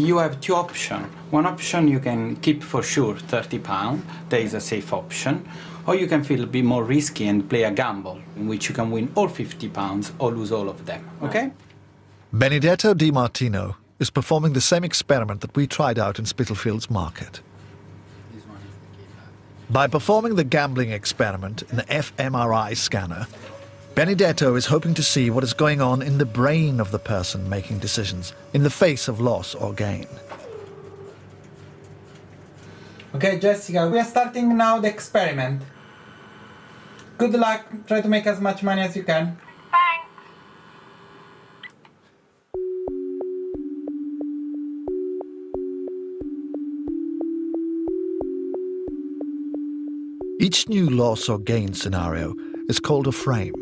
you have two options. One option you can keep for sure £30, that is a safe option. Or you can feel a bit more risky and play a gamble, in which you can win all £50 or lose all of them, okay? Benedetto Di Martino is performing the same experiment that we tried out in Spitalfields Market. By performing the gambling experiment in the fMRI scanner, Benedetto is hoping to see what is going on in the brain of the person making decisions in the face of loss or gain. Okay, Jessica, we are starting now the experiment. Good luck. Try to make as much money as you can. Thanks. Each new loss or gain scenario is called a frame.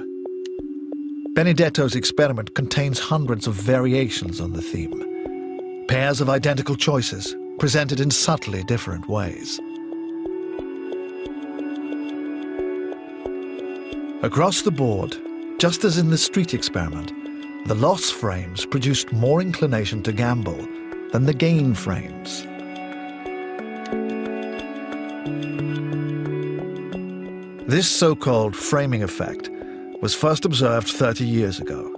Benedetto's experiment contains hundreds of variations on the theme. Pairs of identical choices presented in subtly different ways. Across the board, just as in the street experiment, the loss frames produced more inclination to gamble than the gain frames. This so-called framing effect was first observed 30 years ago.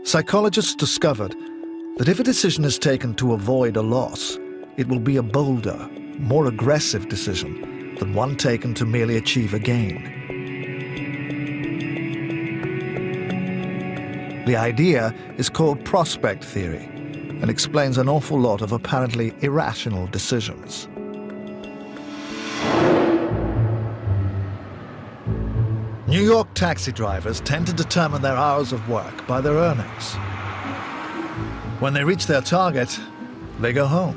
Psychologists discovered that if a decision is taken to avoid a loss, it will be a bolder, more aggressive decision than one taken to merely achieve a gain. The idea is called prospect theory and explains an awful lot of apparently irrational decisions. New York taxi drivers tend to determine their hours of work by their earnings. When they reach their target, they go home.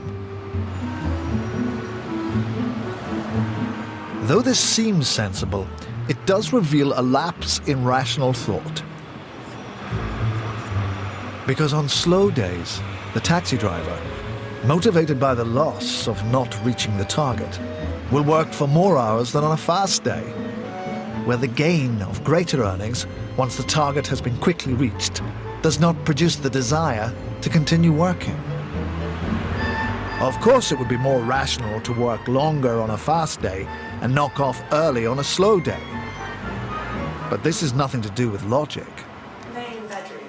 Though this seems sensible, it does reveal a lapse in rational thought. Because on slow days, the taxi driver, motivated by the loss of not reaching the target, will work for more hours than on a fast day, where the gain of greater earnings, once the target has been quickly reached, does not produce the desire to continue working. Of course, it would be more rational to work longer on a fast day and knock off early on a slow day. But this has nothing to do with logic. Main bedroom.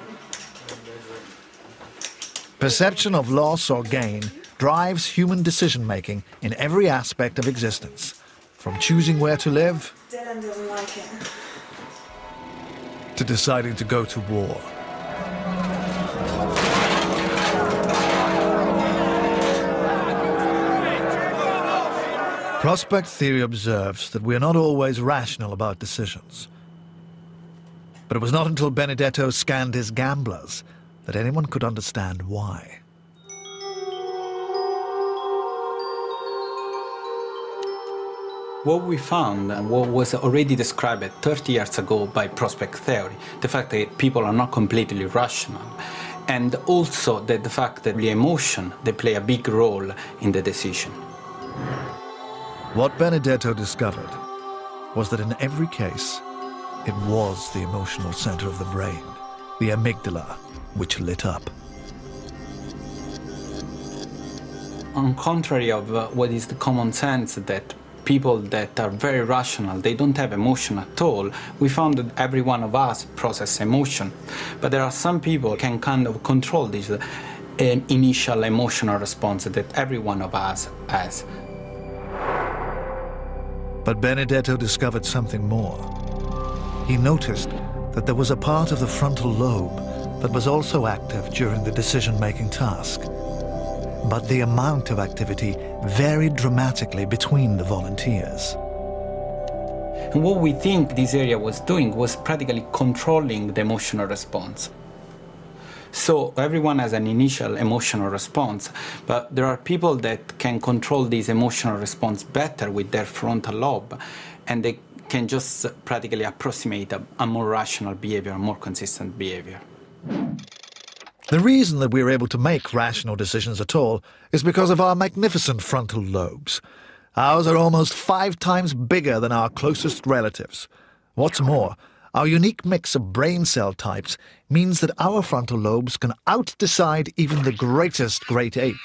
Perception of loss or gain drives human decision-making in every aspect of existence, from choosing where to live Dylan doesn't like it. to deciding to go to war. Prospect theory observes that we are not always rational about decisions. But it was not until Benedetto scanned his gamblers that anyone could understand why. What we found, and what was already described 30 years ago by prospect theory, the fact that people are not completely rational, and also that the fact that the emotion, they play a big role in the decision. What Benedetto discovered was that in every case, it was the emotional center of the brain, the amygdala, which lit up. On contrary of what is the common sense that people that are very rational, they don't have emotion at all. We found that every one of us process emotion, but there are some people who can kind of control this initial emotional response that every one of us has. But Benedetto discovered something more. He noticed that there was a part of the frontal lobe that was also active during the decision-making task. But the amount of activity varied dramatically between the volunteers. And what we think this area was doing was practically controlling the emotional response. So everyone has an initial emotional response, but there are people that can control this emotional response better with their frontal lobe, and they can just practically approximate a more rational behavior, a more consistent behavior. The reason that we are able to make rational decisions at all is because of our magnificent frontal lobes. Ours are almost 5 times bigger than our closest relatives. What's more, our unique mix of brain cell types means that our frontal lobes can out-decide even the greatest great ape.